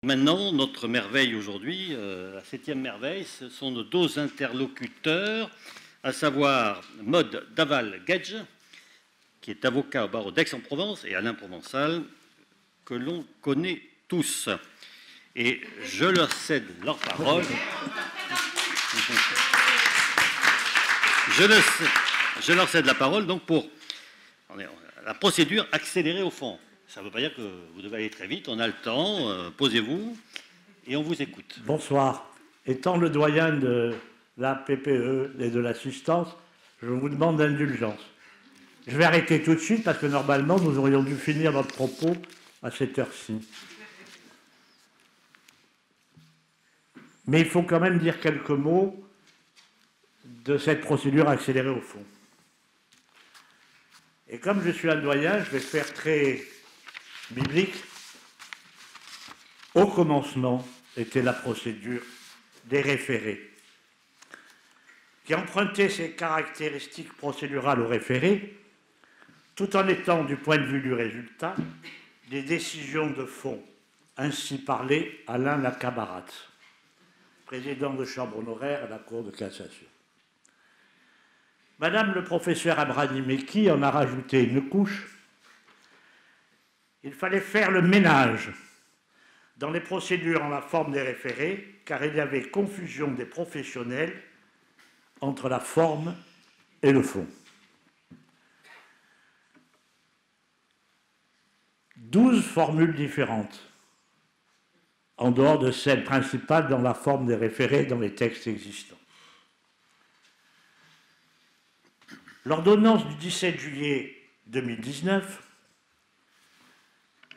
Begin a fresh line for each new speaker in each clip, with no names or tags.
Maintenant, notre merveille aujourd'hui, la 7e merveille, ce sont nos deux interlocuteurs, à savoir Maud Daval-Gedge, qui est avocat au barreau d'Aix-en-Provence, et Alain Provençal, que l'on connaît tous. Et je leur cède leur parole. Je leur cède la parole donc pour la procédure accélérée au fond. Ça ne veut pas dire que vous devez aller très vite, on a le temps, posez-vous et on vous écoute.
Bonsoir. Étant le doyen de la PPE et de l'assistance, je vous demande d'indulgence. Je vais arrêter tout de suite parce que normalement, nous aurions dû finir notre propos à cette heure-ci. Mais il faut quand même dire quelques mots de cette procédure accélérée au fond. Et comme je suis un doyen, je vais faire très biblique. Au commencement était la procédure des référés, qui empruntait ses caractéristiques procédurales au référé, tout en étant, du point de vue du résultat, des décisions de fond. Ainsi parlait Alain Lacabarat, président de chambre honoraire à la Cour de cassation. Madame le professeur Abrani-Mekki en a rajouté une couche. Il fallait faire le ménage dans les procédures en la forme des référés, car il y avait confusion des professionnels entre la forme et le fond. 12 formules différentes, en dehors de celle principale dans la forme des référés dans les textes existants. L'ordonnance du 17 juillet 2019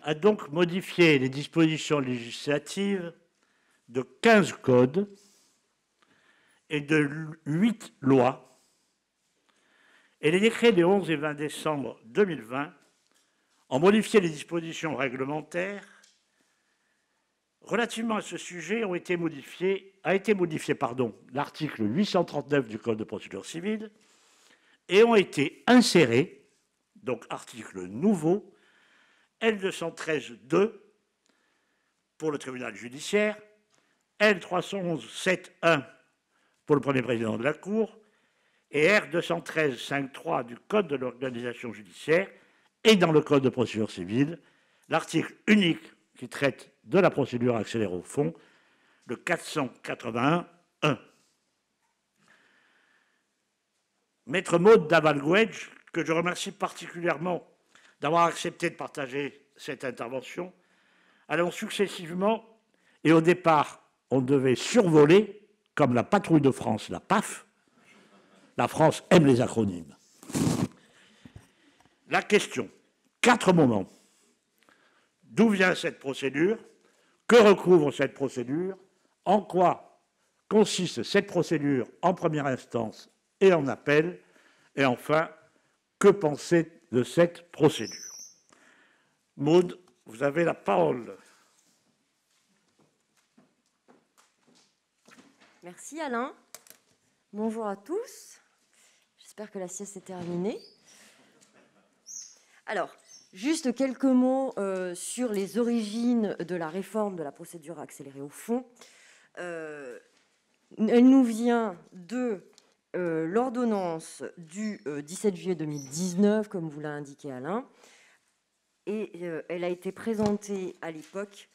a donc modifié les dispositions législatives de 15 codes et de 8 lois, et les décrets des 11 et 20 décembre 2020 ont modifié les dispositions réglementaires relativement à ce sujet. A été modifié l'article 839 du Code de procédure civile et ont été insérés, donc article nouveau, L213-2 pour le tribunal judiciaire, L311-7-1 pour le premier président de la Cour et R213-5-3 du Code de l'organisation judiciaire, et dans le Code de procédure civile, l'article unique qui traite de la procédure accélérée au fond, le 481-1. Maître Maud Daval-Gedge, que je remercie particulièrement d'avoir accepté de partager cette intervention, allons successivement, et au départ, on devait survoler, comme la patrouille de France, la PAF. La France aime les acronymes. La question, 4 moments. D'où vient cette procédure? Que recouvre cette procédure? En quoi consiste cette procédure en première instance et en appel? Et enfin, que penser de cette procédure? Maud, vous avez la parole.
Merci Alain. Bonjour à tous. J'espère que la sieste est terminée. Alors, juste quelques mots sur les origines de la réforme de la procédure accélérée au fond. Elle nous vient de l'ordonnance du 17 juillet 2019, comme vous l'a indiqué Alain, et elle a été présentée à l'époque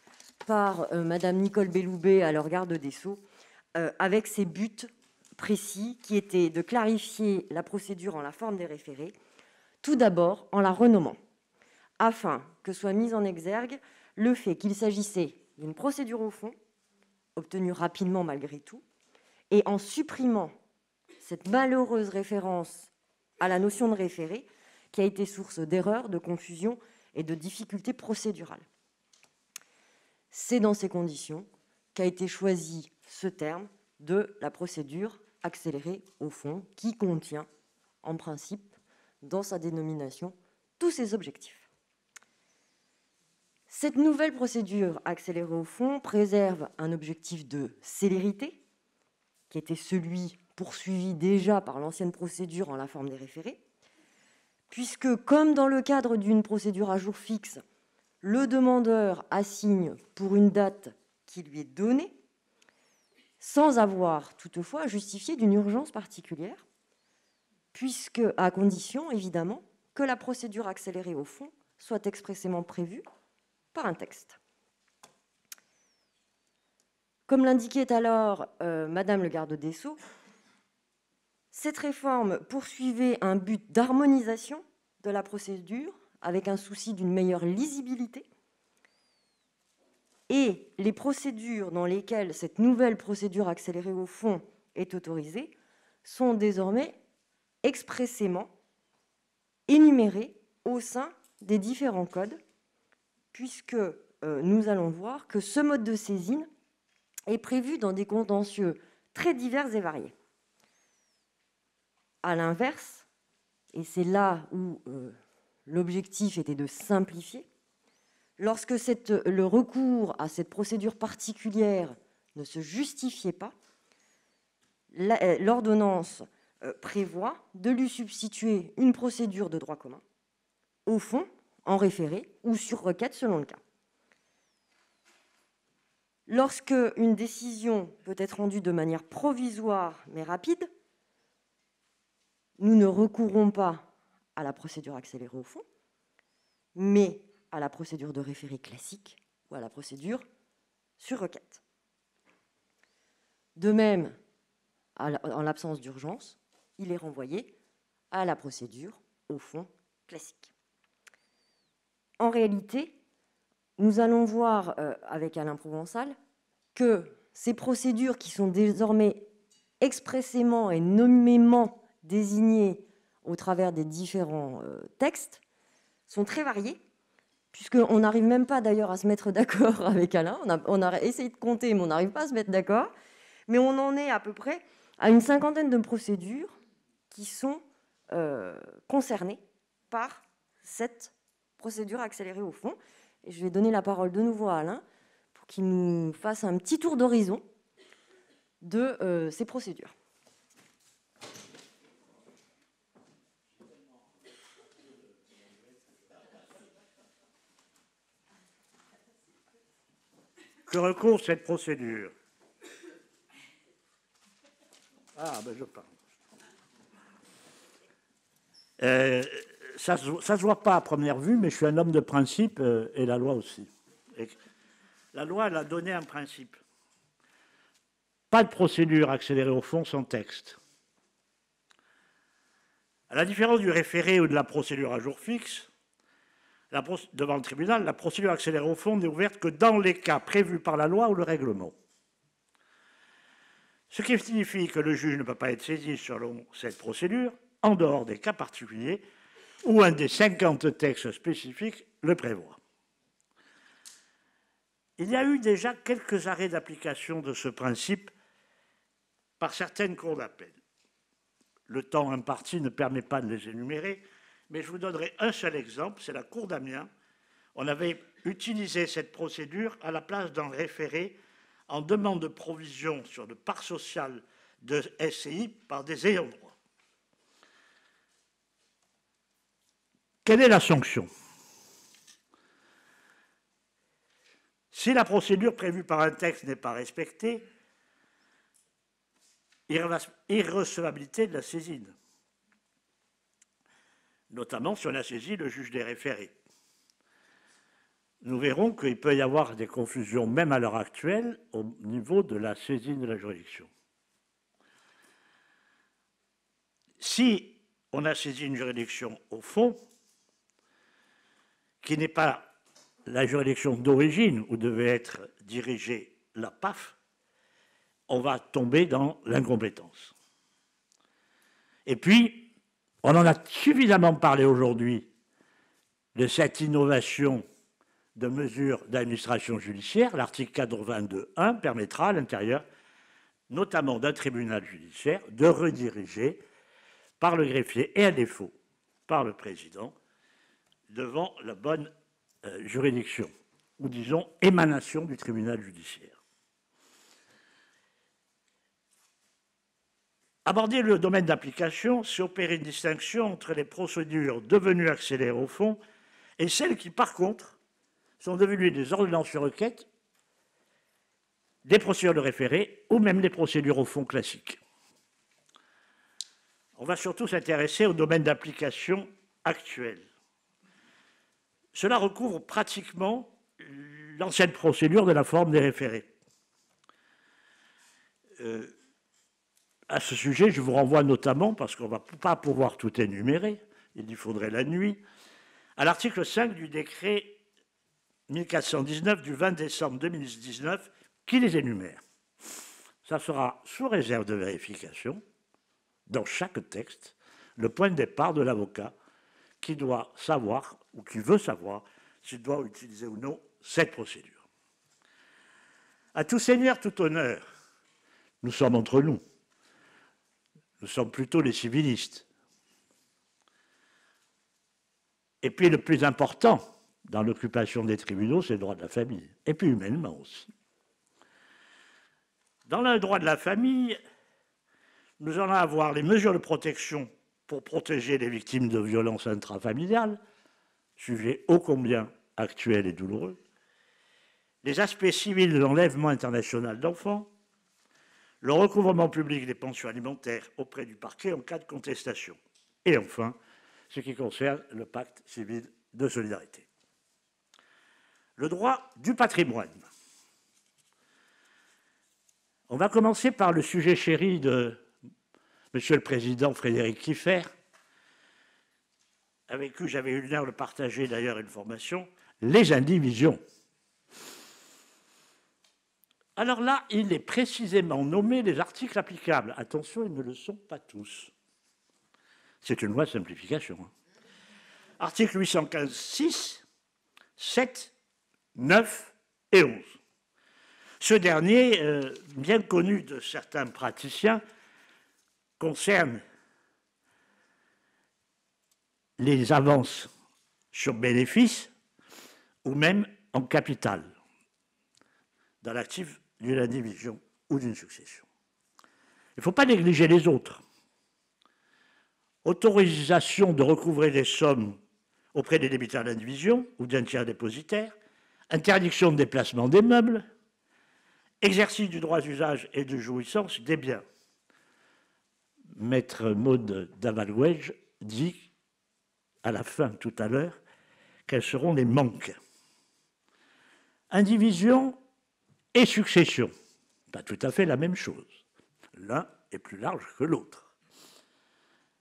par Madame Nicole Belloubet, alors garde des Sceaux, avec ses buts précis qui étaient de clarifier la procédure en la forme des référés, tout d'abord en la renommant, afin que soit mis en exergue le fait qu'il s'agissait d'une procédure au fond, obtenue rapidement malgré tout, et en supprimant cette malheureuse référence à la notion de référé qui a été source d'erreurs, de confusion et de difficultés procédurales. C'est dans ces conditions qu'a été choisi ce terme de la procédure accélérée au fond, qui contient, en principe, dans sa dénomination, tous ces objectifs. Cette nouvelle procédure accélérée au fond préserve un objectif de célérité, qui était celui poursuivi déjà par l'ancienne procédure en la forme des référés, puisque, comme dans le cadre d'une procédure à jour fixe, le demandeur assigne pour une date qui lui est donné, sans avoir toutefois à justifier d'une urgence particulière, puisque, à condition, évidemment, que la procédure accélérée au fond soit expressément prévue par un texte. Comme l'indiquait alors Madame le garde des Sceaux, cette réforme poursuivait un but d'harmonisation de la procédure avec un souci d'une meilleure lisibilité, et les procédures dans lesquelles cette nouvelle procédure accélérée au fond est autorisée sont désormais expressément énumérées au sein des différents codes, puisque nous allons voir que ce mode de saisine est prévu dans des contentieux très divers et variés. À l'inverse, et c'est là où l'objectif était de simplifier, lorsque le recours à cette procédure particulière ne se justifiait pas, l'ordonnance prévoit de lui substituer une procédure de droit commun, au fond, en référé ou sur requête selon le cas. Lorsque une décision peut être rendue de manière provisoire mais rapide, nous ne recourons pas à la procédure accélérée au fond, mais à la procédure de référé classique ou à la procédure sur requête. De même, en l'absence d'urgence, il est renvoyé à la procédure au fond classique. En réalité, nous allons voir avec Alain Provençal que ces procédures qui sont désormais expressément et nommément désignées au travers des différents textes sont très variées, puisqu'on n'arrive même pas d'ailleurs à se mettre d'accord avec Alain. On a essayé de compter, mais on n'arrive pas à se mettre d'accord. Mais on en est à peu près à une cinquantaine de procédures qui sont concernées par cette procédure accélérée au fond. Et je vais donner la parole de nouveau à Alain pour qu'il nous fasse un petit tour d'horizon de ces procédures.
Que recouvre cette procédure? Ah, ben je parle. Ça ne se voit pas à première vue, mais je suis un homme de principe et la loi aussi. Et la loi, elle a donné un principe. Pas de procédure accélérée au fond sans texte. À la différence du référé ou de la procédure à jour fixe, devant le tribunal, la procédure accélérée au fond n'est ouverte que dans les cas prévus par la loi ou le règlement. Ce qui signifie que le juge ne peut pas être saisi selon cette procédure en dehors des cas particuliers où un des 50 textes spécifiques le prévoit. Il y a eu déjà quelques arrêts d'application de ce principe par certaines cours d'appel. Le temps imparti ne permet pas de les énumérer, mais je vous donnerai un seul exemple, c'est la Cour d'Amiens. On avait utilisé cette procédure à la place d'un référé en demande de provision sur de part sociale de SCI par des ayants droit. Quelle est la sanction? Si la procédure prévue par un texte n'est pas respectée, irrecevabilité de la saisine, notamment si on a saisi le juge des référés. Nous verrons qu'il peut y avoir des confusions, même à l'heure actuelle, au niveau de la saisine de la juridiction. Si on a saisi une juridiction au fond, qui n'est pas la juridiction d'origine où devait être dirigée la PAF, on va tomber dans l'incompétence. Et puis, on en a suffisamment parlé aujourd'hui de cette innovation de mesures d'administration judiciaire. L'article 82.1 permettra à l'intérieur, notamment d'un tribunal judiciaire, de rediriger par le greffier et à défaut par le président devant la bonne juridiction, ou disons émanation du tribunal judiciaire. Aborder le domaine d'application, c'est opérer une distinction entre les procédures devenues accélérées au fond et celles qui, par contre, sont devenues des ordonnances sur requête des procédures de référé ou même des procédures au fond classiques. On va surtout s'intéresser au domaine d'application actuel. Cela recouvre pratiquement l'ancienne procédure de la forme des référés. À ce sujet, je vous renvoie notamment, parce qu'on ne va pas pouvoir tout énumérer, il y faudrait la nuit, à l'article 5 du décret 1419 du 20 décembre 2019 qui les énumère. Ça sera sous réserve de vérification, dans chaque texte, le point de départ de l'avocat qui doit savoir, ou qui veut savoir, s'il doit utiliser ou non cette procédure. À tout seigneur, tout honneur, nous sommes entre nous. Nous sommes plutôt les civilistes. Et puis le plus important dans l'occupation des tribunaux, c'est le droit de la famille, et puis humainement aussi. Dans le droit de la famille, nous allons avoir les mesures de protection pour protéger les victimes de violences intrafamiliales, sujet ô combien actuel et douloureux, les aspects civils de l'enlèvement international d'enfants, le recouvrement public des pensions alimentaires auprès du parquet en cas de contestation, et enfin, ce qui concerne le pacte civil de solidarité. Le droit du patrimoine. On va commencer par le sujet chéri de Monsieur le Président Frédéric Kieffer, avec qui j'avais eu l'honneur de partager d'ailleurs une formation, les indivisions. Alors là, il est précisément nommé les articles applicables. Attention, ils ne le sont pas tous. C'est une loi de simplification. Article 815.6, 7, 9 et 11. Ce dernier, bien connu de certains praticiens, concerne les avances sur bénéfice ou même en capital dans l'actif d'une indivision ou d'une succession. Il ne faut pas négliger les autres. Autorisation de recouvrer des sommes auprès des débiteurs d'indivision ou d'un tiers dépositaire, interdiction de déplacement des meubles, exercice du droit d'usage et de jouissance des biens. Maître Maud Davalwege dit à la fin, tout à l'heure, quels seront les manques. Indivision et succession, pas tout à fait la même chose. L'un est plus large que l'autre.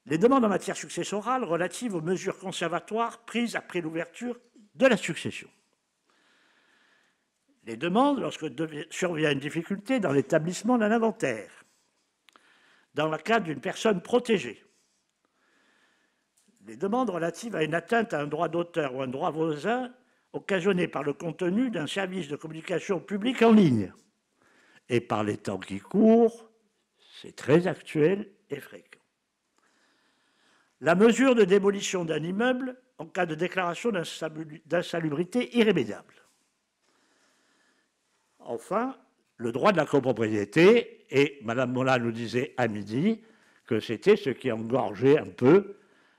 Les demandes en matière successorale relatives aux mesures conservatoires prises après l'ouverture de la succession. Les demandes lorsque survient une difficulté dans l'établissement d'un inventaire, dans le cadre d'une personne protégée. Les demandes relatives à une atteinte à un droit d'auteur ou un droit voisin occasionné par le contenu d'un service de communication publique en ligne. Et par les temps qui courent, c'est très actuel et fréquent. La mesure de démolition d'un immeuble en cas de déclaration d'insalubrité irrémédiable. Enfin, le droit de la copropriété, et Mme Mola nous disait à midi que c'était ce qui engorgeait un peu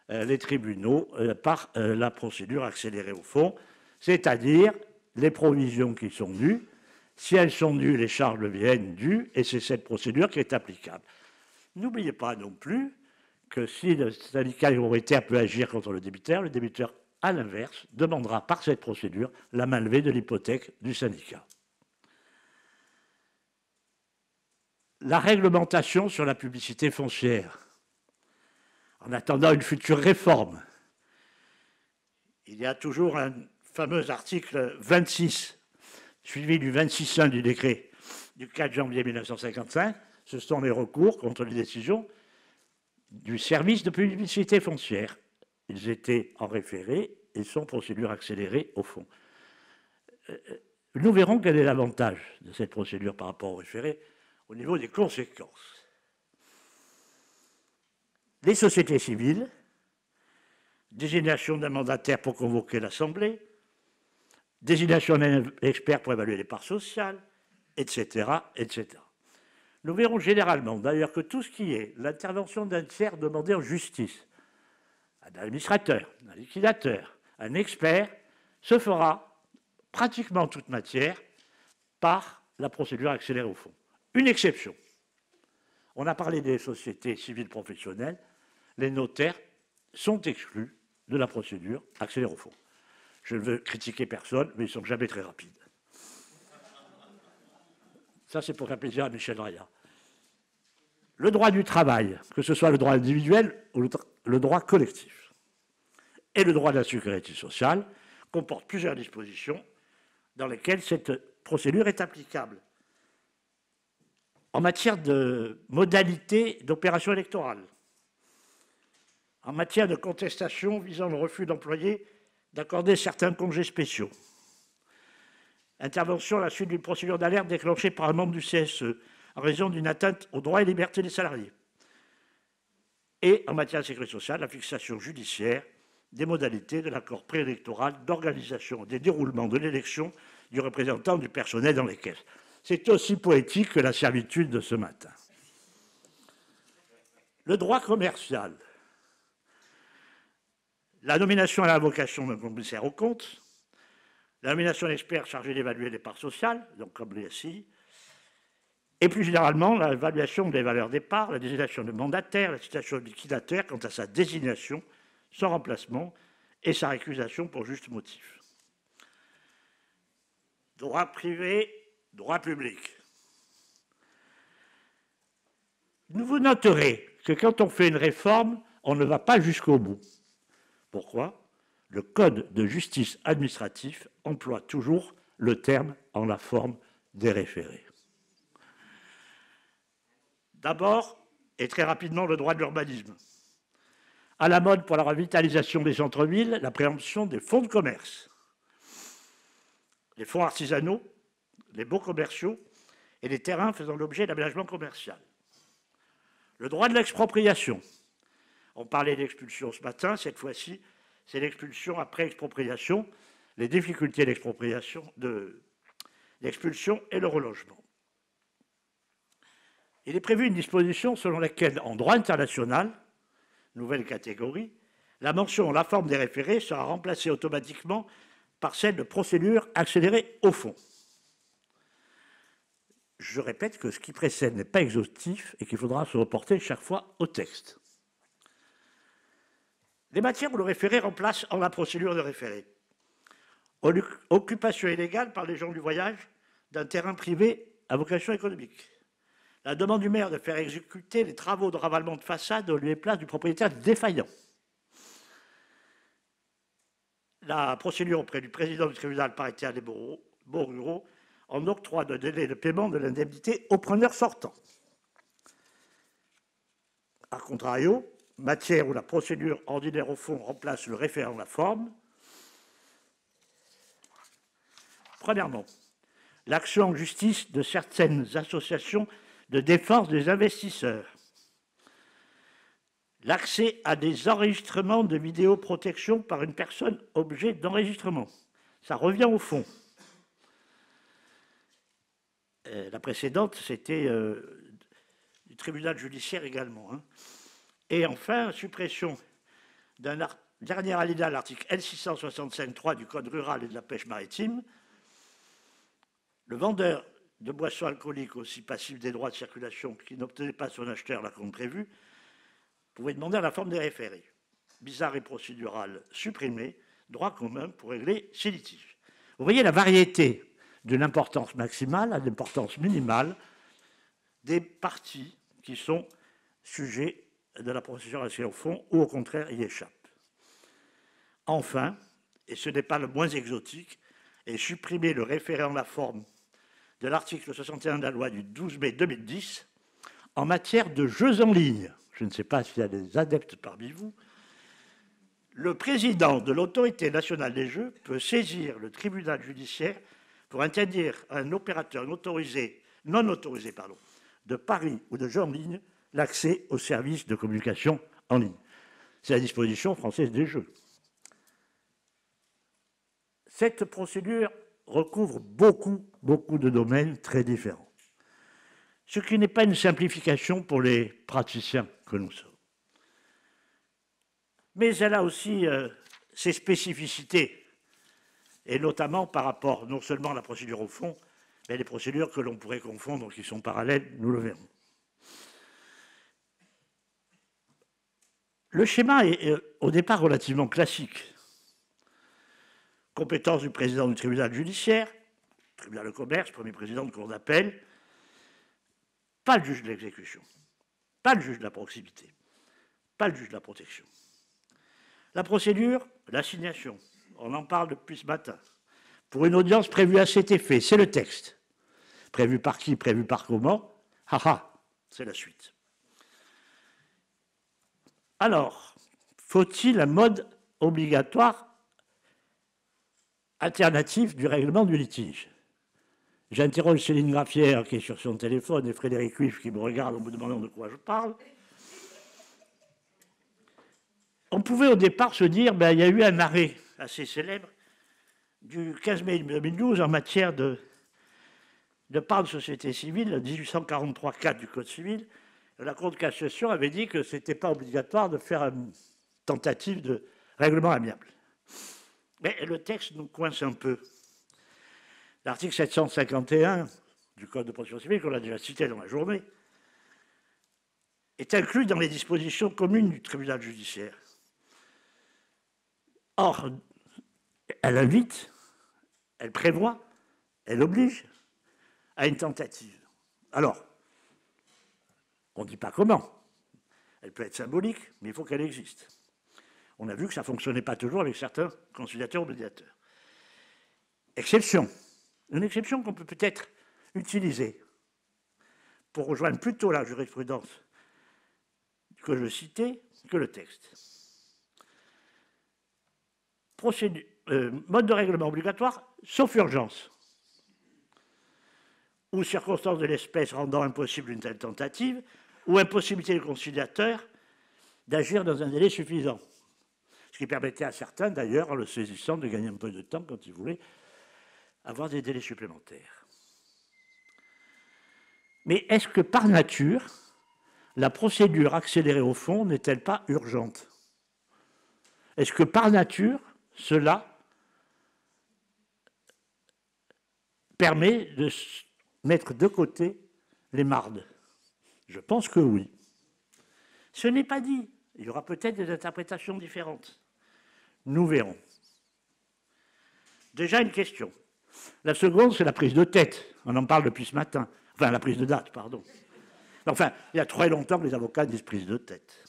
les tribunaux par la procédure accélérée au fond, c'est-à-dire les provisions qui sont dues. Si elles sont dues, les charges deviennent dues, et c'est cette procédure qui est applicable. N'oubliez pas non plus que si le syndicat minoritaire peut agir contre le débiteur, à l'inverse, demandera par cette procédure la mainlevée de l'hypothèque du syndicat. La réglementation sur la publicité foncière. En attendant une future réforme, il y a toujours un fameux article 26, suivi du 26.1 du décret du 4 janvier 1955. Ce sont les recours contre les décisions du service de publicité foncière. Ils étaient en référé et sont procédure accélérée au fond. Nous verrons quel est l'avantage de cette procédure par rapport au référé au niveau des conséquences. Les sociétés civiles, désignation d'un mandataire pour convoquer l'Assemblée, désignation d'un expert pour évaluer les parts sociales, etc., etc. Nous verrons généralement, d'ailleurs, que tout ce qui est l'intervention d'un tiers demandé en justice, un administrateur, un liquidateur, un expert, se fera pratiquement en toute matière par la procédure accélérée au fond. Une exception. On a parlé des sociétés civiles professionnelles. Les notaires sont exclus de la procédure accélérée au fond. Je ne veux critiquer personne, mais ils ne sont jamais très rapides. Ça, c'est pour faire plaisir à Michel Raya. Le droit du travail, que ce soit le droit individuel ou le droit collectif, et le droit de la sécurité sociale, comporte plusieurs dispositions dans lesquelles cette procédure est applicable. En matière de modalités d'opération électorale, en matière de contestation visant le refus d'employer d'accorder certains congés spéciaux, intervention à la suite d'une procédure d'alerte déclenchée par un membre du CSE en raison d'une atteinte aux droits et libertés des salariés, et en matière de sécurité sociale, la fixation judiciaire des modalités de l'accord préélectoral d'organisation des déroulements de l'élection du représentant du personnel dans les caisses. C'est aussi poétique que la servitude de ce matin. Le droit commercial. La nomination à la vocation d'un commissaire aux comptes, la nomination d'experts chargés d'évaluer les parts sociales, donc comme les SI, et plus généralement l'évaluation des valeurs des parts, la désignation de mandataire, la citation de liquidataire quant à sa désignation, son remplacement et sa récusation pour juste motif. Droit privé, droit public. Vous noterez que quand on fait une réforme, on ne va pas jusqu'au bout. Pourquoi ? Le Code de justice administratif emploie toujours le terme en la forme des référés. D'abord, et très rapidement, le droit de l'urbanisme. À la mode pour la revitalisation des centres-villes, la préemption des fonds de commerce, les fonds artisanaux, les baux commerciaux et les terrains faisant l'objet d'aménagement commercial. Le droit de l'expropriation. On parlait d'expulsion ce matin, cette fois-ci, c'est l'expulsion après expropriation, les difficultés d'expropriation, l'expulsion et le relogement. Il est prévu une disposition selon laquelle, en droit international, nouvelle catégorie, la mention la forme des référés sera remplacée automatiquement par celle de procédure accélérée au fond. Je répète que ce qui précède n'est pas exhaustif et qu'il faudra se reporter chaque fois au texte. Les matières où le référé remplace en la procédure de référé. Occupation illégale par les gens du voyage d'un terrain privé à vocation économique. La demande du maire de faire exécuter les travaux de ravalement de façade au lieu et place du propriétaire défaillant. La procédure auprès du président du tribunal paritaire des baux ruraux en octroi de délai de paiement de l'indemnité au preneur sortant. A contrario, matière où la procédure ordinaire au fond remplace le référé en la forme. Premièrement, l'action en justice de certaines associations de défense des investisseurs. L'accès à des enregistrements de vidéoprotection par une personne objet d'enregistrement. Ça revient au fond. La précédente, c'était du tribunal judiciaire également. Et enfin, suppression d'un dernier alinéa de l'article L665.3 du Code rural et de la pêche maritime. Le vendeur de boissons alcooliques aussi passif des droits de circulation qui n'obtenait pas son acheteur la compte prévue pouvait demander à la forme des référés. Bizarre et procédural supprimé, droit commun pour régler ces litiges. Vous voyez la variété de l'importance maximale à l'importance minimale des parties qui sont sujets de la procédure accélérée au fond ou au contraire y échappent. Enfin, et ce n'est pas le moins exotique, est supprimer le référé en la forme de l'article 61 de la loi du 12 mai 2010 en matière de jeux en ligne. Je ne sais pas s'il y a des adeptes parmi vous. Le président de l'autorité nationale des jeux peut saisir le tribunal judiciaire pour interdire à un opérateur non autorisé de paris ou de jeux en ligne l'accès aux services de communication en ligne. C'est la disposition française des jeux. Cette procédure recouvre beaucoup de domaines très différents, ce qui n'est pas une simplification pour les praticiens que nous sommes. Mais elle a aussi ses spécificités, et notamment par rapport non seulement à la procédure au fond, mais des procédures que l'on pourrait confondre, qui sont parallèles, nous le verrons. Le schéma est au départ relativement classique. Compétence du président du tribunal judiciaire, tribunal de commerce, premier président de cour d'appel, pas le juge de l'exécution, pas le juge de la proximité, pas le juge de la protection. La procédure, l'assignation, on en parle depuis ce matin, pour une audience prévue à cet effet, c'est le texte. Prévu par qui, prévu par comment? C'est la suite. Alors, faut-il un mode obligatoire alternatif du règlement du litige? J'interroge Céline Graffière qui est sur son téléphone et Frédéric Huif qui me regarde en me demandant de quoi je parle. On pouvait au départ se dire, il y a eu un arrêt assez célèbre du 15 mai 2012 en matière de part de société civile, 1843-4 du Code civil. La Cour de cassation avait dit que ce n'était pas obligatoire de faire une tentative de règlement amiable. Mais le texte nous coince un peu. L'article 751 du Code de procédure civile, qu'on a déjà cité dans la journée, est inclus dans les dispositions communes du tribunal judiciaire. Or, elle invite, elle prévoit, elle oblige à une tentative. Alors, on ne dit pas comment. Elle peut être symbolique, mais il faut qu'elle existe. On a vu que ça ne fonctionnait pas toujours avec certains conciliateurs ou médiateurs. Exception. Une exception qu'on peut peut-être utiliser pour rejoindre plutôt la jurisprudence que je citais que le texte. Mode de règlement obligatoire, sauf urgence, ou circonstances de l'espèce rendant impossible une telle tentative, ou impossibilité du conciliateur d'agir dans un délai suffisant. Ce qui permettait à certains, d'ailleurs, en le saisissant, de gagner un peu de temps quand ils voulaient avoir des délais supplémentaires. Mais est-ce que, par nature, la procédure accélérée au fond n'est-elle pas urgente? Est-ce que, par nature, cela permet de mettre de côté les mardes? Je pense que oui. Ce n'est pas dit. Il y aura peut-être des interprétations différentes. Nous verrons. Déjà une question. La seconde, c'est la prise de tête. On en parle depuis ce matin. Enfin, la prise de date, pardon. Enfin, il y a très longtemps que les avocats disent prise de tête.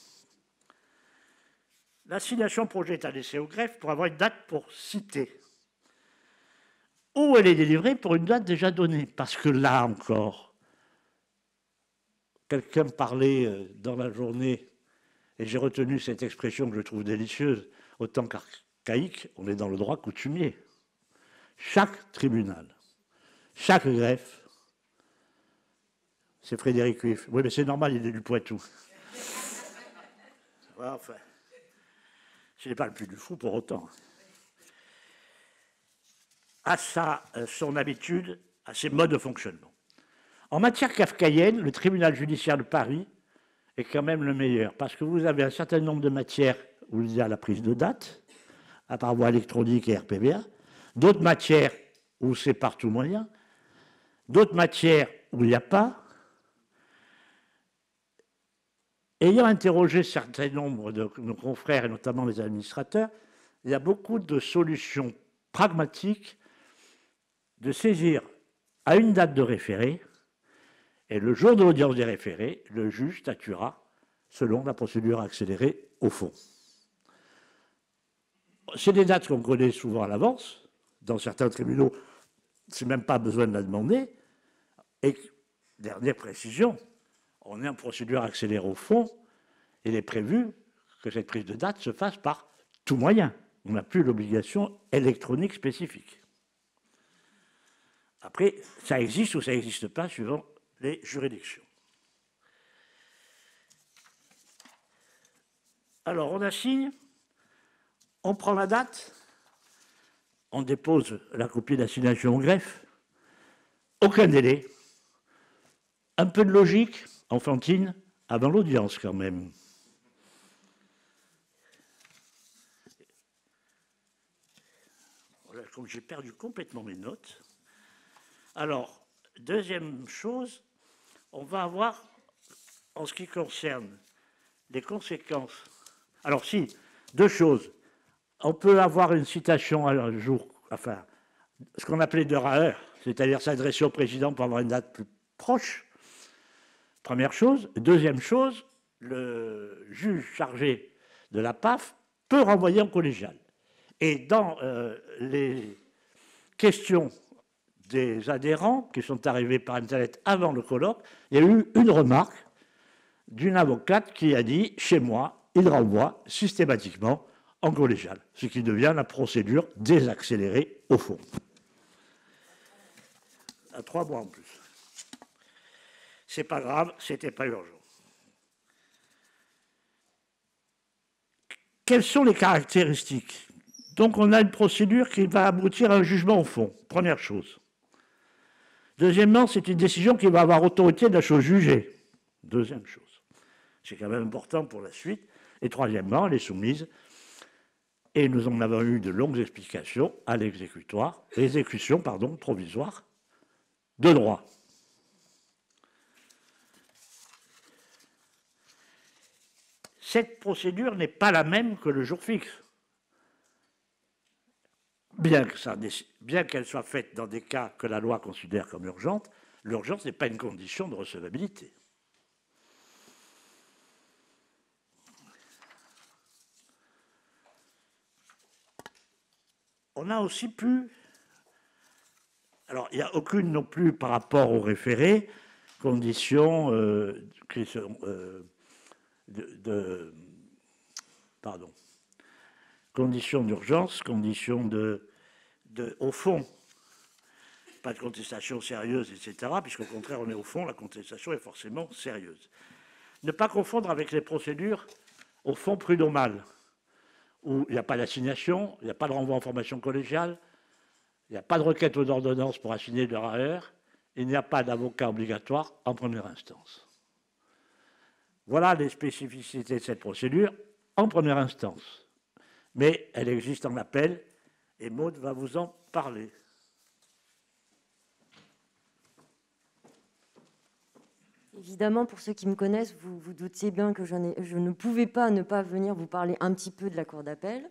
L'assignation projet est à laisser au greffe pour avoir une date pour citer. Ou elle est délivrée pour une date déjà donnée. Parce que là encore, quelqu'un parlait dans la journée, et j'ai retenu cette expression que je trouve délicieuse, autant qu'archaïque, on est dans le droit coutumier. Chaque tribunal, chaque greffe, c'est Frédéric Huif. Oui, mais c'est normal, il est du Poitou. Enfin, ce n'est pas le plus du fou pour autant. À son habitude, à ses modes de fonctionnement. En matière kafkaïenne, le tribunal judiciaire de Paris est quand même le meilleur, parce que vous avez un certain nombre de matières où il y a la prise de date, à par voie électronique et RPBA, d'autres matières où c'est par tout moyen, d'autres matières où il n'y a pas. Ayant interrogé certains nombres de nos confrères, et notamment les administrateurs, il y a beaucoup de solutions pragmatiques de saisir à une date de référé, et le jour de l'audience des référés, le juge statuera selon la procédure accélérée au fond. C'est des dates qu'on connaît souvent à l'avance. Dans certains tribunaux, ce n'est même pas besoin de la demander. Et, dernière précision, on est en procédure accélérée au fond, et il est prévu que cette prise de date se fasse par tout moyen. On n'a plus l'obligation électronique spécifique. Après, ça existe ou ça n'existe pas, suivant les juridictions. Alors, on assigne, on prend la date, on dépose la copie d'assignation au greffe, aucun délai, un peu de logique, enfantine, avant l'audience quand même. Voilà, comme j'ai perdu complètement mes notes. Alors, Deuxième chose, on va avoir, en ce qui concerne les conséquences. Alors si, deux choses. On peut avoir une citation un jour, enfin, ce qu'on appelait de Raher, c'est-à-dire s'adresser au président pour avoir une date plus proche. Première chose. Deuxième chose, le juge chargé de la PAF peut renvoyer en collégial. Et dans les questions des adhérents qui sont arrivés par Internet avant le colloque, il y a eu une remarque d'une avocate qui a dit « Chez moi, il renvoie systématiquement en collégial », ce qui devient la procédure désaccélérée au fond. À 3 mois en plus. C'est pas grave, c'était pas urgent. Quelles sont les caractéristiques? Donc on a une procédure qui va aboutir à un jugement au fond, première chose. Deuxièmement, c'est une décision qui va avoir autorité de la chose jugée. Deuxième chose. C'est quand même important pour la suite. Et troisièmement, elle est soumise, et nous en avons eu de longues explications, à l'exécution provisoire de droit. Cette procédure n'est pas la même que le jour fixe. Bien qu'elle soit faite dans des cas que la loi considère comme urgentes, l'urgence n'est pas une condition de recevabilité. On a aussi pu... Alors, il n'y a aucune non plus par rapport au référé, condition conditions d'urgence, conditions au fond, pas de contestation sérieuse, etc., puisqu'au contraire, on est au fond, la contestation est forcément sérieuse. Ne pas confondre avec les procédures au fond prud'homales, où il n'y a pas d'assignation, il n'y a pas de renvoi en formation collégiale, il n'y a pas de requête d'ordonnance pour assigner de Raher, il n'y a pas d'avocat obligatoire en première instance. Voilà les spécificités de cette procédure en première instance. Mais elle existe en appel, et Maud va vous en parler.
Évidemment, pour ceux qui me connaissent, vous vous doutiez bien que je ne pouvais pas ne pas venir vous parler un petit peu de la Cour d'appel.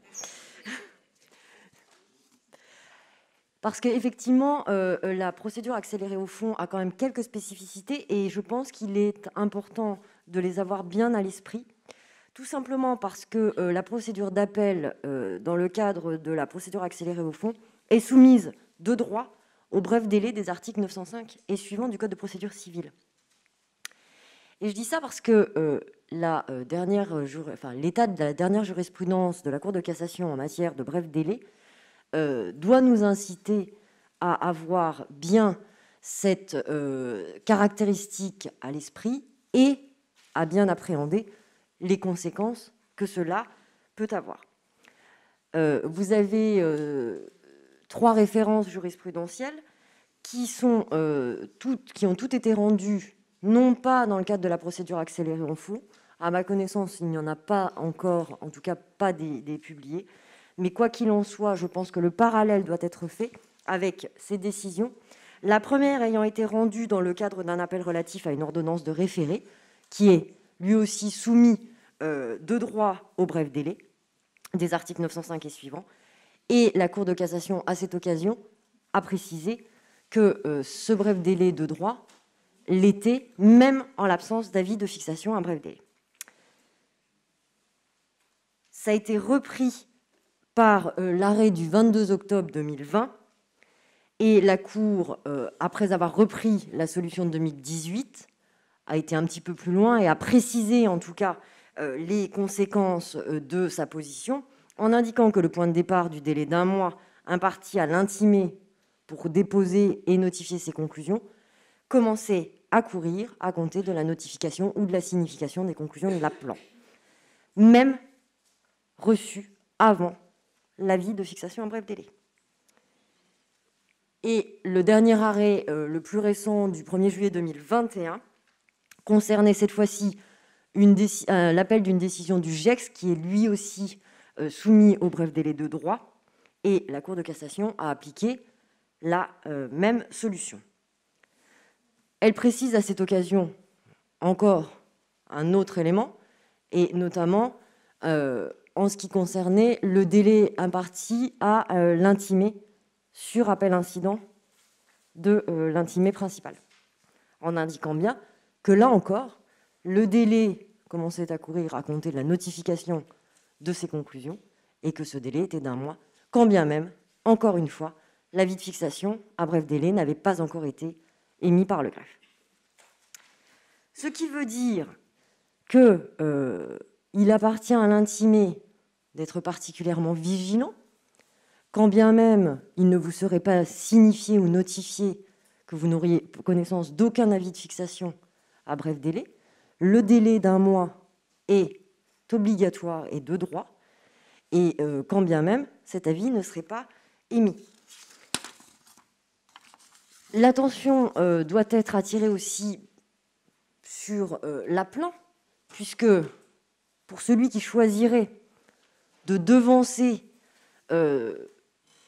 Parce qu'effectivement, la procédure accélérée au fond a quand même quelques spécificités et je pense qu'il est important de les avoir bien à l'esprit. Tout simplement parce que la procédure d'appel, dans le cadre de la procédure accélérée au fond, est soumise de droit au bref délai des articles 905 et suivants du Code de procédure civile. Et je dis ça parce que l'état de la dernière jurisprudence de la Cour de cassation en matière de bref délai doit nous inciter à avoir bien cette caractéristique à l'esprit et à bien appréhender les conséquences que cela peut avoir. Vous avez 3 références jurisprudentielles qui ont toutes été rendues non pas dans le cadre de la procédure accélérée au fond. À ma connaissance, il n'y en a pas encore, en tout cas pas des publiés. Mais quoi qu'il en soit, je pense que le parallèle doit être fait avec ces décisions. La première ayant été rendue dans le cadre d'un appel relatif à une ordonnance de référé, qui est lui aussi soumis de droit au bref délai, des articles 905 et suivants. Et la Cour de cassation, à cette occasion, a précisé que ce bref délai de droit l'était, même en l'absence d'avis de fixation à bref délai. Ça a été repris par l'arrêt du 22 octobre 2020, et la Cour, après avoir repris la solution de 2018, a été un petit peu plus loin et a précisé en tout cas les conséquences de sa position, en indiquant que le point de départ du délai d'1 mois imparti à l'intimé pour déposer et notifier ses conclusions commençait à courir à compter de la notification ou de la signification des conclusions de l'appelant, même reçu avant l'avis de fixation à bref délai. Et le dernier arrêt, le plus récent, du 1er juillet 2021, concernait cette fois-ci l'appel d'une décision du GEX, qui est lui aussi soumis au bref délai de droit, et la Cour de cassation a appliqué la même solution. Elle précise à cette occasion encore un autre élément, et notamment en ce qui concernait le délai imparti à l'intimé sur appel incident de l'intimé principal, en indiquant bien que là encore, le délai commençait à courir à compter de la notification de ses conclusions et que ce délai était d'1 mois, quand bien même, encore une fois, l'avis de fixation à bref délai n'avait pas encore été émis par le greffe. Ce qui veut dire qu'il appartient à l'intimé d'être particulièrement vigilant, quand bien même il ne vous serait pas signifié ou notifié que vous n'auriez connaissance d'aucun avis de fixation à bref délai. Le délai d'1 mois est obligatoire et de droit, et quand bien même cet avis ne serait pas émis. L'attention doit être attirée aussi sur l'appelant, puisque pour celui qui choisirait de devancer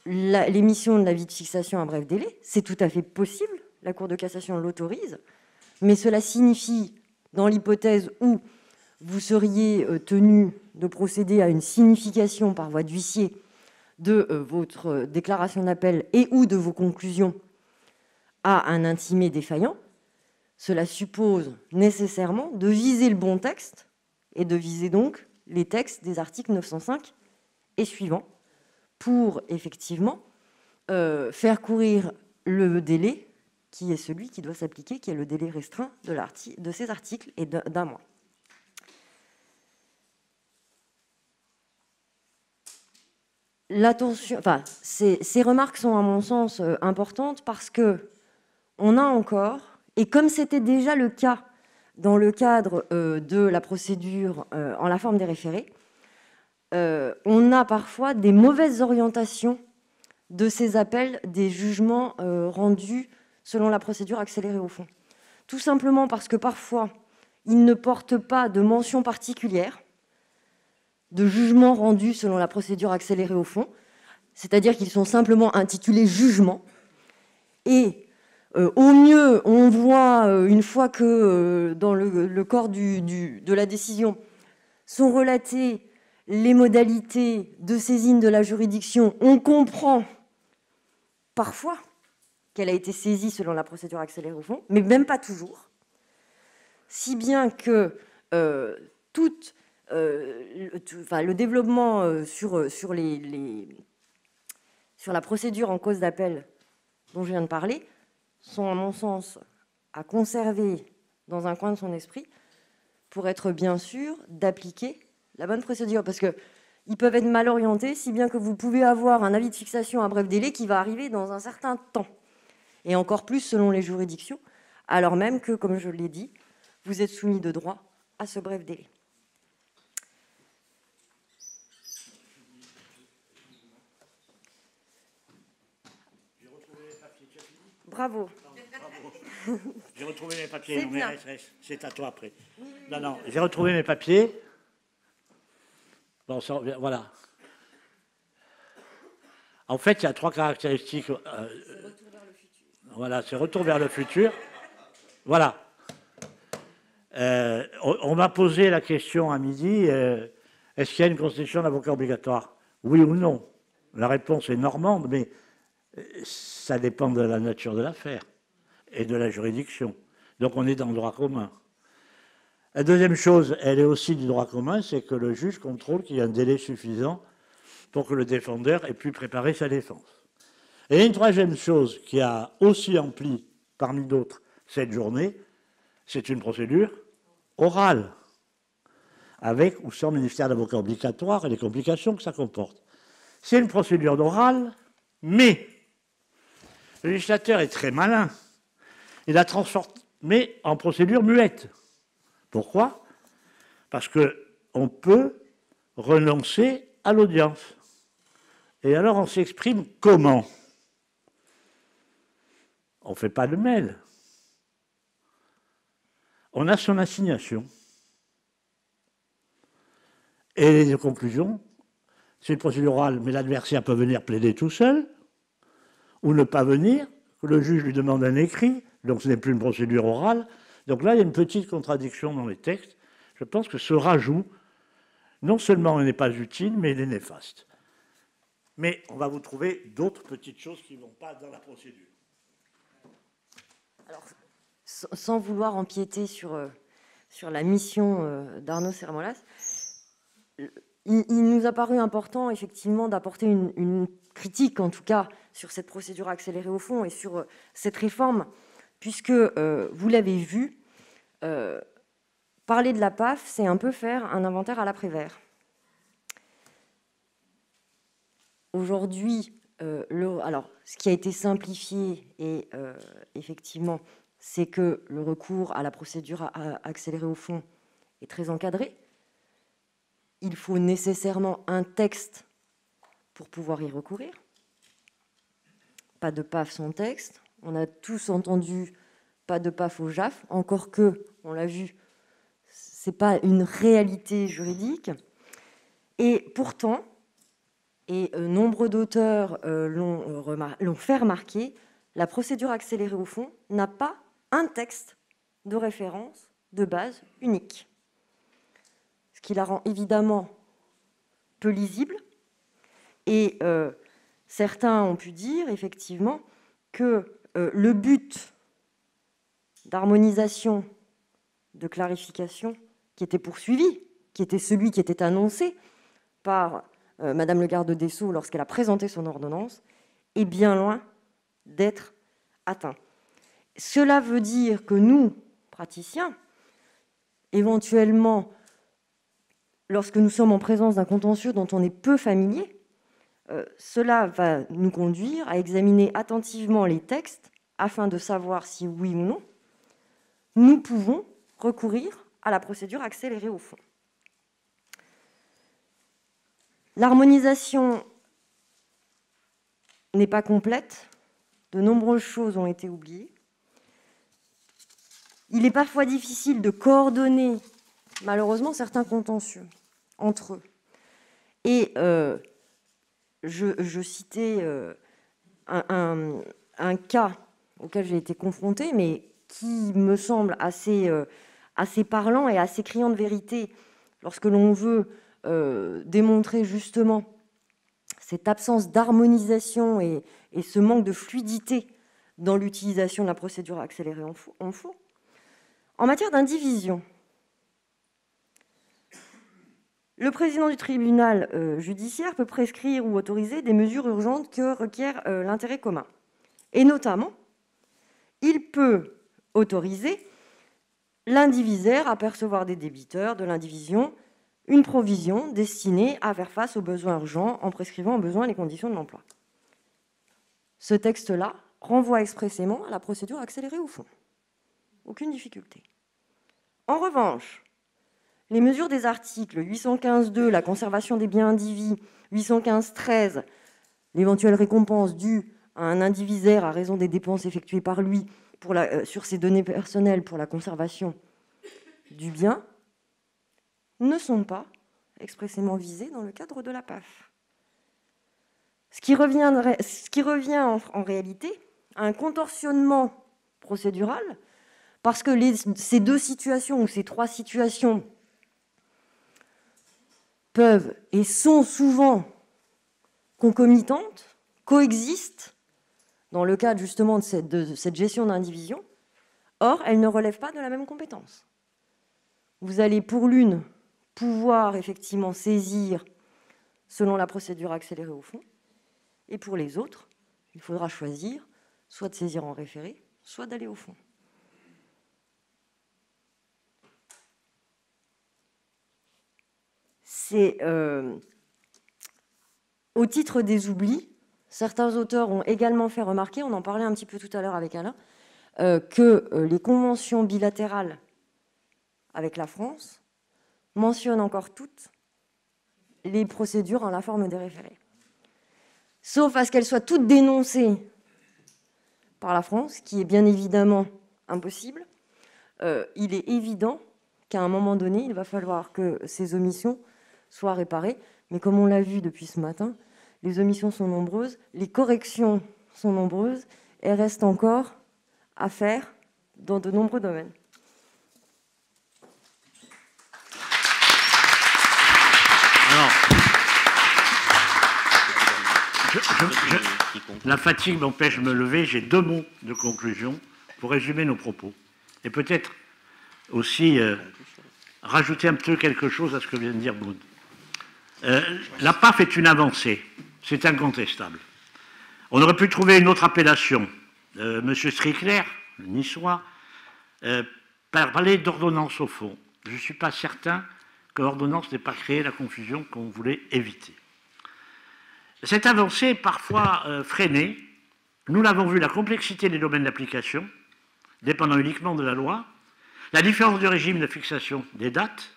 l'émission de l'avis de fixation à bref délai, c'est tout à fait possible, la Cour de cassation l'autorise, mais cela signifie, dans l'hypothèse où vous seriez tenu de procéder à une signification par voie d'huissier de votre déclaration d'appel et ou de vos conclusions à un intimé défaillant, cela suppose nécessairement de viser le bon texte et de viser donc les textes des articles 905 et suivants pour effectivement faire courir le délai qui est celui qui doit s'appliquer, qui est le délai restreint de ces articles et d'1 mois. L'attention, enfin, ces remarques sont à mon sens importantes parce que on a encore, et comme c'était déjà le cas dans le cadre de la procédure en la forme des référés, on a parfois des mauvaises orientations de ces appels des jugements rendus selon la procédure accélérée au fond. Tout simplement parce que parfois, ils ne portent pas de mention particulière de jugement rendu selon la procédure accélérée au fond, c'est-à-dire qu'ils sont simplement intitulés jugement. Et au mieux, on voit, une fois que dans le corps de la décision sont relatées les modalités de saisine de la juridiction, on comprend parfois qu'elle a été saisie selon la procédure accélérée au fond, mais même pas toujours. Si bien que le développement sur la procédure en cause d'appel dont je viens de parler sont, à mon sens, à conserver dans un coin de son esprit pour être bien sûr d'appliquer la bonne procédure. Parce qu'ils peuvent être mal orientés, si bien que vous pouvez avoir un avis de fixation à bref délai qui va arriver dans un certain temps, et encore plus selon les juridictions, alors même que, comme je l'ai dit, vous êtes soumis de droit à ce bref délai. Bravo.
J'ai retrouvé mes papiers. C'est à toi après. Non, j'ai retrouvé mes papiers. Bon, ça, voilà. En fait, il y a 3 caractéristiques. Voilà, c'est retour vers le futur. Voilà. On m'a posé la question à midi, est-ce qu'il y a une constitution d'avocat obligatoire? Oui ou non? La réponse est normande, mais ça dépend de la nature de l'affaire et de la juridiction. Donc on est dans le droit commun. La deuxième chose, elle est aussi du droit commun, c'est que le juge contrôle qu'il y a un délai suffisant pour que le défendeur ait pu préparer sa défense. Et une troisième chose qui a aussi empli, parmi d'autres, cette journée, c'est une procédure orale, avec ou sans ministère d'avocat obligatoire et les complications que ça comporte. C'est une procédure d'oral, mais le législateur est très malin. Il l'a transformé en procédure muette. Pourquoi? Parce qu'on peut renoncer à l'audience. Et alors on s'exprime comment? On ne fait pas de mail. On a son assignation. Et les conclusions, c'est une procédure orale, mais l'adversaire peut venir plaider tout seul, ou ne pas venir, que le juge lui demande un écrit, Donc ce n'est plus une procédure orale. Donc là, il y a une petite contradiction dans les textes. Je pense que ce rajout, non seulement il n'est pas utile, mais il est néfaste. Mais on va vous trouver d'autres petites choses qui ne vont pas dans la procédure.
Alors, sans vouloir empiéter sur la mission d'Arnaud Sermolas, il nous a paru important, effectivement, d'apporter une critique, en tout cas, sur cette procédure accélérée au fond et sur cette réforme, puisque, vous l'avez vu, parler de la PAF, c'est un peu faire un inventaire à la Prévert. Aujourd'hui, alors, ce qui a été simplifié, et effectivement, c'est que le recours à la procédure accélérée au fond est très encadré. Il faut nécessairement un texte pour pouvoir y recourir. Pas de PAF sans texte. On a tous entendu pas de PAF au JAF, encore que, on l'a vu, ce n'est pas une réalité juridique. Et pourtant, et nombre d'auteurs l'ont fait remarquer, la procédure accélérée au fond n'a pas un texte de référence de base unique. Ce qui la rend évidemment peu lisible. Et certains ont pu dire effectivement que le but d'harmonisation, de clarification qui était poursuivi, qui était celui qui était annoncé par Madame le garde des Sceaux lorsqu'elle a présenté son ordonnance, est bien loin d'être atteint. Cela veut dire que nous, praticiens, éventuellement, lorsque nous sommes en présence d'un contentieux dont on est peu familier, cela va nous conduire à examiner attentivement les textes afin de savoir si, oui ou non, nous pouvons recourir à la procédure accélérée au fond. L'harmonisation n'est pas complète. De nombreuses choses ont été oubliées. Il est parfois difficile de coordonner, malheureusement, certains contentieux entre eux. Et je citais un cas auquel j'ai été confrontée, mais qui me semble assez parlant et assez criant de vérité lorsque l'on veut démontrer justement cette absence d'harmonisation et ce manque de fluidité dans l'utilisation de la procédure accélérée en faux. En matière d'indivision, le président du tribunal judiciaire peut prescrire ou autoriser des mesures urgentes que requiert l'intérêt commun. Et notamment, il peut autoriser l'indivisaire à percevoir des débiteurs de l'indivision une provision destinée à faire face aux besoins urgents en prescrivant aux besoins les conditions de l'emploi. Ce texte-là renvoie expressément à la procédure accélérée au fond. Aucune difficulté. En revanche, les mesures des articles 815.2, la conservation des biens indivis, 815.13, l'éventuelle récompense due à un indivisaire à raison des dépenses effectuées par lui sur ses données personnelles pour la conservation du bien, ne sont pas expressément visés dans le cadre de la PAF. Ce qui revient en réalité à un contorsionnement procédural, parce que ces deux situations ou ces trois situations peuvent et sont souvent concomitantes, coexistent dans le cadre justement de cette gestion d'indivision. Or, elles ne relèvent pas de la même compétence. Vous allez pour l'une pouvoir effectivement saisir selon la procédure accélérée au fond, et pour les autres, il faudra choisir soit de saisir en référé, soit d'aller au fond. C'est au titre des oublis, certains auteurs ont également fait remarquer, on en parlait un petit peu tout à l'heure avec Alain, que les conventions bilatérales avec la France mentionnent encore toutes les procédures en la forme des référés. Sauf à ce qu'elles soient toutes dénoncées par la France, qui est bien évidemment impossible. Il est évident qu'à un moment donné, il va falloir que ces omissions soient réparées. Mais comme on l'a vu depuis ce matin, les omissions sont nombreuses, les corrections sont nombreuses, et reste encore à faire dans de nombreux domaines.
Alors, la fatigue m'empêche de me lever. J'ai 2 mots de conclusion pour résumer nos propos. Et peut-être aussi rajouter un peu quelque chose à ce que vient de dire Boud. La PAF est une avancée, c'est incontestable. On aurait pu trouver une autre appellation. Monsieur Strickler, le niçois, parlait d'ordonnance au fond. Je ne suis pas certain que l'ordonnance n'ait pas créé la confusion qu'on voulait éviter. Cette avancée est parfois freinée. Nous l'avons vu, la complexité des domaines d'application, dépendant uniquement de la loi, la différence de régime de fixation des dates,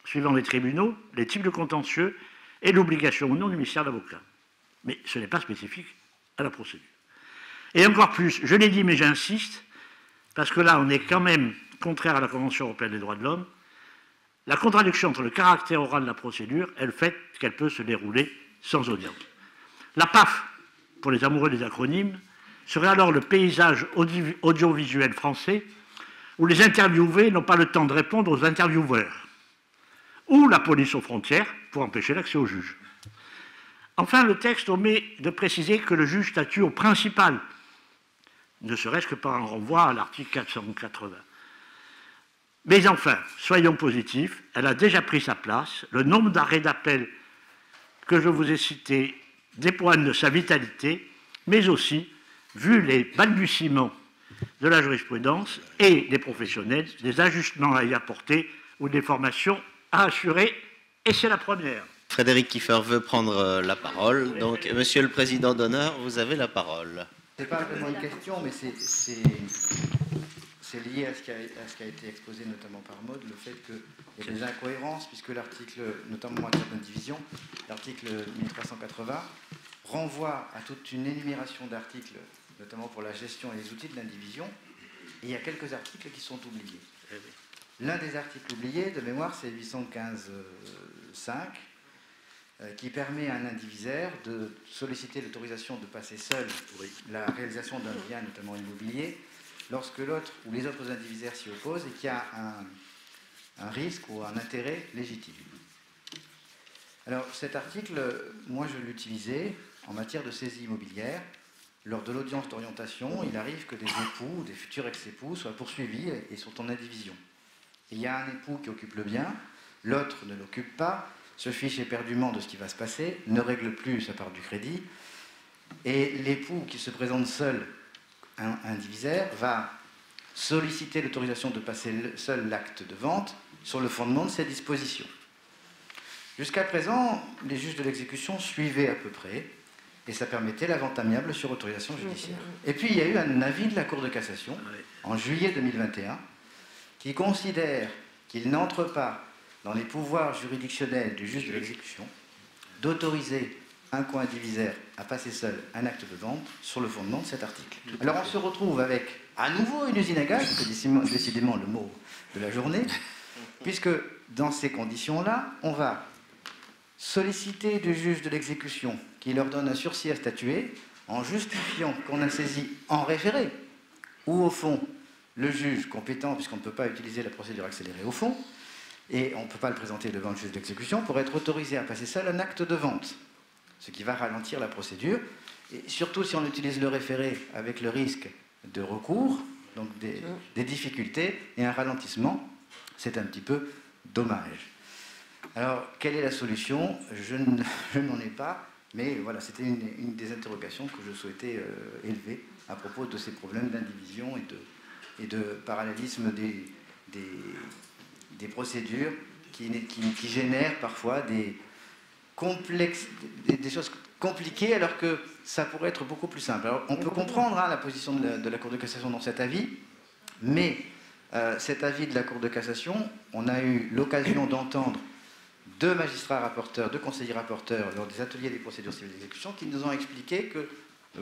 suivant les tribunaux, les types de contentieux et l'obligation ou non du ministère d'avocat. Mais ce n'est pas spécifique à la procédure. Et encore plus, je l'ai dit mais j'insiste, parce que là on est quand même contraire à la Convention européenne des droits de l'homme, la contradiction entre le caractère oral de la procédure et le fait qu'elle peut se dérouler sans audience. La PAF, pour les amoureux des acronymes, serait alors le paysage audiovisuel français où les interviewés n'ont pas le temps de répondre aux intervieweurs, ou la police aux frontières pour empêcher l'accès au juge. Enfin, le texte omet de préciser que le juge statue au principal, ne serait-ce que par un renvoi à l'article 480. Mais enfin, soyons positifs, elle a déjà pris sa place. Le nombre d'arrêts d'appel que je vous ai cités dépoigne de sa vitalité, mais aussi, vu les balbutiements de la jurisprudence et des professionnels, des ajustements à y apporter ou des formations à assurer, et c'est la première.
Frédéric Kieffer veut prendre la parole. Donc, Monsieur le Président d'honneur, vous avez la parole.
Ce n'est pas vraiment une question, mais c'est lié à ce qui a été exposé notamment par Maud, le fait qu'il y a des incohérences, puisque l'article, notamment en matière d'indivision, l'article 1380, renvoie à toute une énumération d'articles, notamment pour la gestion et les outils de l'indivision, et il y a quelques articles qui sont oubliés. L'un des articles oubliés, de mémoire, c'est 815.5, qui permet à un indivisaire de solliciter l'autorisation de passer seul la réalisation d'un bien, notamment immobilier, lorsque l'autre ou les autres indivisaires s'y opposent et qu'il y a un risque ou un intérêt légitime. Alors cet article, moi je l'utilisais en matière de saisie immobilière. Lors de l'audience d'orientation, il arrive que des époux ou des futurs ex-époux soient poursuivis et sont en indivision. Il y a un époux qui occupe le bien, l'autre ne l'occupe pas, se fiche éperdument de ce qui va se passer, ne règle plus sa part du crédit, et l'époux qui se présente seul, un indivisaire, va solliciter l'autorisation de passer seul l'acte de vente sur le fondement de ces dispositions. Jusqu'à présent, les juges de l'exécution suivaient à peu près, et ça permettait la vente amiable sur autorisation judiciaire. Et puis il y a eu un avis de la Cour de cassation, en juillet 2021, qui considère qu'il n'entre pas dans les pouvoirs juridictionnels du juge de l'exécution d'autoriser un co-indivisaire à passer seul un acte de vente sur le fondement de cet article. Alors on se retrouve avec à nouveau une usine à gaz, c'est décidément le mot de la journée, puisque dans ces conditions-là, on va solliciter du juge de l'exécution qui leur donne un sursis à statuer en justifiant qu'on a saisi en référé, ou au fond, le juge compétent, puisqu'on ne peut pas utiliser la procédure accélérée au fond, et on ne peut pas le présenter devant le juge d'exécution pour être autorisé à passer seul un acte de vente, ce qui va ralentir la procédure, et surtout si on utilise le référé avec le risque de recours, donc des difficultés et un ralentissement, c'est un petit peu dommage. Alors, quelle est la solution? Je n'en ai pas, mais voilà, c'était une des interrogations que je souhaitais élever à propos de ces problèmes d'indivision et de parallélisme des procédures qui génèrent parfois des choses compliquées alors que ça pourrait être beaucoup plus simple. Alors, on peut comprendre la position de la Cour de cassation dans cet avis, mais cet avis de la Cour de cassation, on a eu l'occasion d'entendre deux magistrats rapporteurs, deux conseillers rapporteurs lors des ateliers des procédures civiles d'exécution qui nous ont expliqué que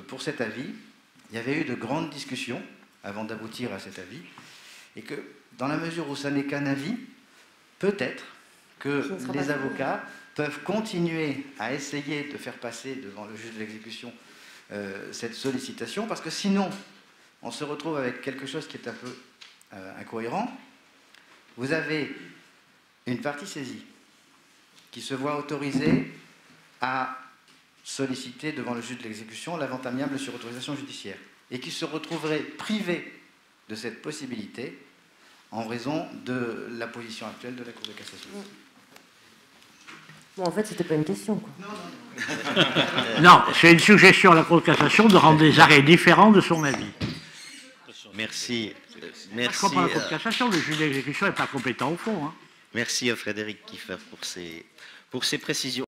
pour cet avis, il y avait eu de grandes discussions avant d'aboutir à cet avis et que dans la mesure où ça n'est qu'un avis, peut-être que les avocats peuvent continuer à essayer de faire passer devant le juge de l'exécution cette sollicitation parce que sinon, on se retrouve avec quelque chose qui est un peu incohérent. Vous avez une partie saisie qui se voit autorisée à solliciter devant le juge de l'exécution la vente amiable sur autorisation judiciaire et qui se retrouverait privée de cette possibilité en raison de la position actuelle de la Cour de cassation.
Bon, en fait, c'était pas une question, quoi.
Non, c'est une suggestion à la Cour de cassation de rendre des arrêts différents de son avis.
Merci.
Je comprends la Cour de cassation, le juge d'exécution n'est pas compétent au fond.
Merci à Frédéric Kieffer pour ces précisions.